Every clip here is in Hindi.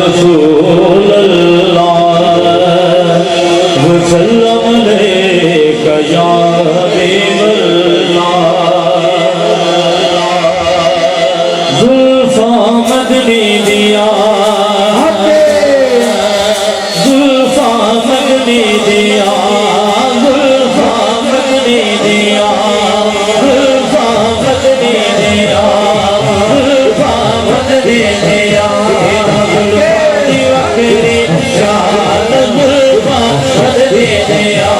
रसूल अल्लाह वसल्लम अलैका या हबीबल्लाह जुल्फा मदनी दिया जुल्फा मदनी दिया जुल्फा मदनी दिया जुल्फा मदनी दिया जुल्फा मदनी दिया वकरी शान जुल्फा मदनी दिया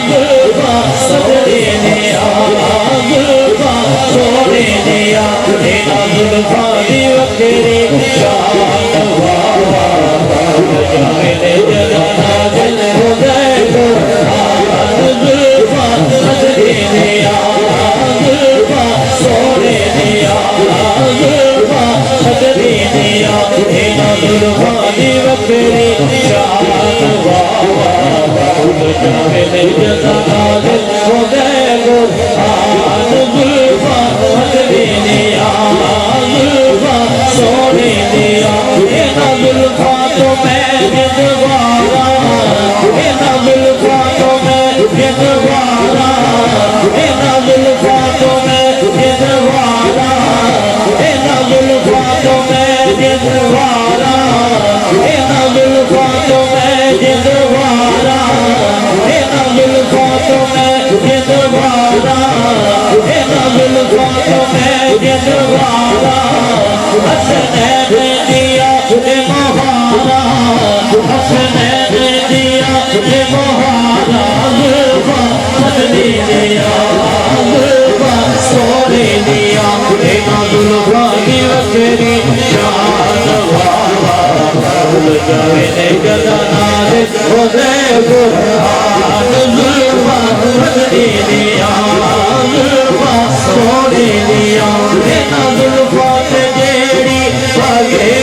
जुल्फा मदनी दिया जुल्फा सोने दिया जुल्फा वकरी शान मेरे जगाना दिल उदय को जुल्फा मदनी दिया जुल्फा सोने दिया जुल्फा मदनी दिया जुल्फा वकरी शान मेरे जगाना दिल उदय को जुल्फा मदनी दिया जुल्फा सोने दिया जुल्फा तो मैं जिंदवारा जुल्फा तो मैं जिंदवारा जुल्फा तो मैं जिंदवारा जुल्फा तो मैं जिंदवारा जुल्फा तो मैं जिंदवारा जुल्फा तो मैं जिंदवारा जुल्फा तो मैं जिंदवारा हसने दिया मोहारा हसने दिया मोहारा जुल्फा मदनी दिया जुल्फा सोने दिया जुल्फा वकरी शान मेरे गदाना उदय को जुल्फा मदनी दिया जुल्फा सोने दिया जुल्फा जेड़ी भागे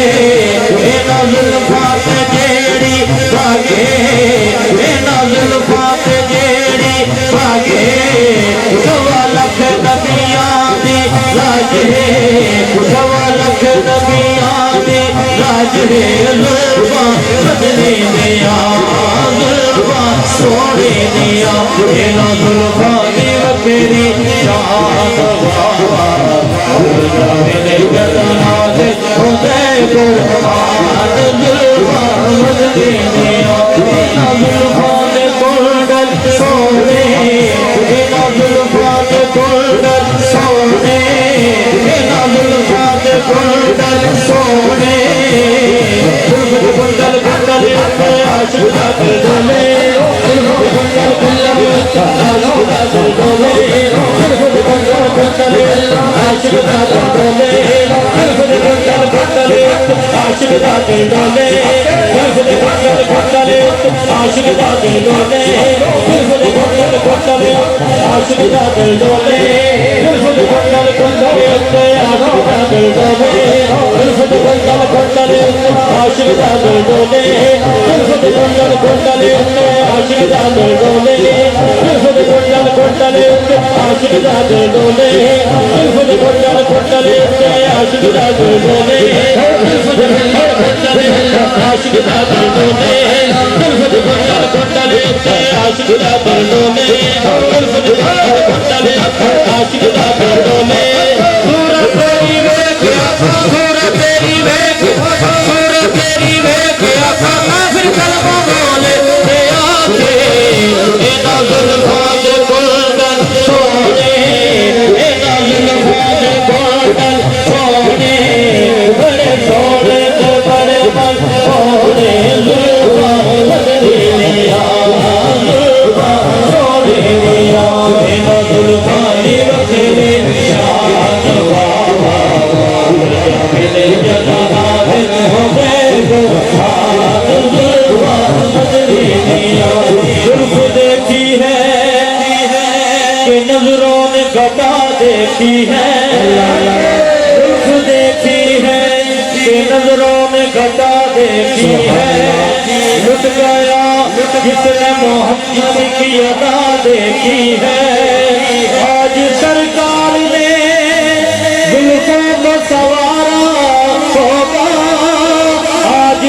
जुल्फा जेड़ी भागे जुल्फा जेड़ी भागे सवा लख नबिया दी लाजे सवा लख नबिया दी लाजे जुल्फा मदनी दिया जुल्फा सोने दिया जुल्फा वकरी शान मेरे गदाना उदय को जुल्फा मदनी दिया जुल्फा ने कुंडल सोने जुल्फा ने कुंडल सोने जुल्फा ने कुंडल सोने कुंडल कुंडल आशिक डोले कुंडल कुंडल आशिक डोले आशिक डोले आशिक डोले आशिक डोले आशिक डोले देखी है देखी है कि नजरों ने घटा देखी है लुट गया जिसने मोहब्बत की अदा देखी है। आज सरकार ने जुल्फों को सवारा होगा, आज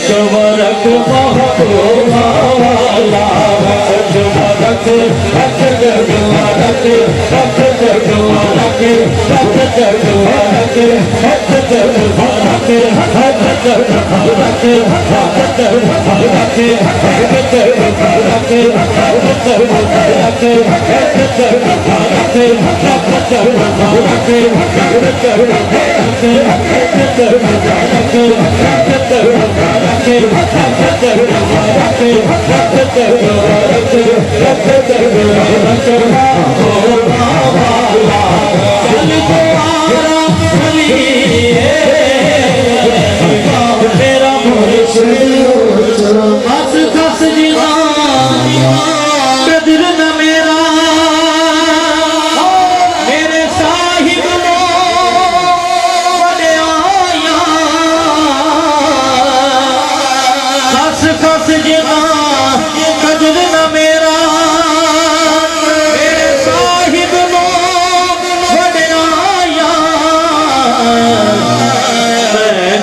अकबरक महबूबा वाला अकबरक अकबरक अकबरक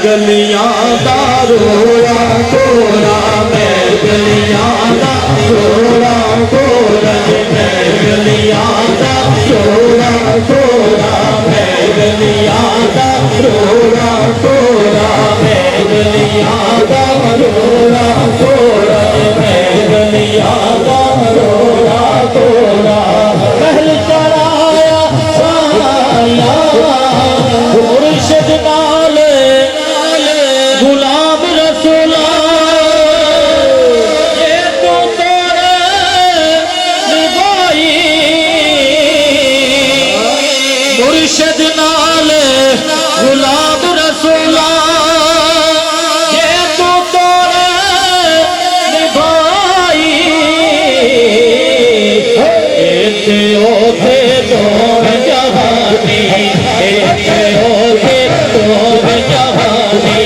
गलियां दा रोड़ा गोरा मैं गलियां दा रोड़ा गोरा मैं गलियां दा रोड़ा गोरा मैं गलियां दा रोड़ा गोरा मैं गलियां दा रोड़ा गोरा मैं गलियां दा रोड़ा गोरा महल चढ़ाया साया मुर्शिद नाल गुलाम रसूला ये तो तेरे निभाई मुर्शिद नाल गुलाम रसूला ये तो तेरे निभाई एते ओते दो जहानी एते ओते दो जहानी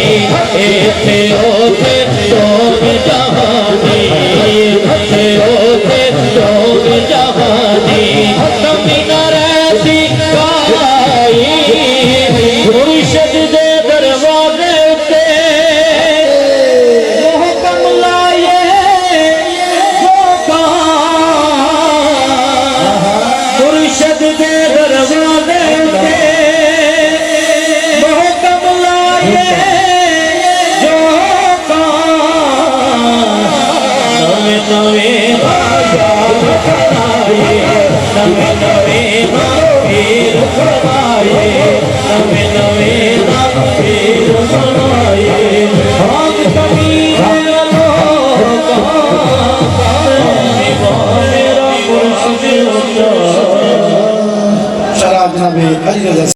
एते ओते दोग जहानी एते ओते दोग जहानी कमी न रहती काई मुर्शिद दे दरवाजे उते मोह कमलाए मुर्शिद दे दरवाजे उते मोह कमलाए नवे नवे पीर बनाए नवे नवे पीर बनाए हम कभी मेरा मुर्शिद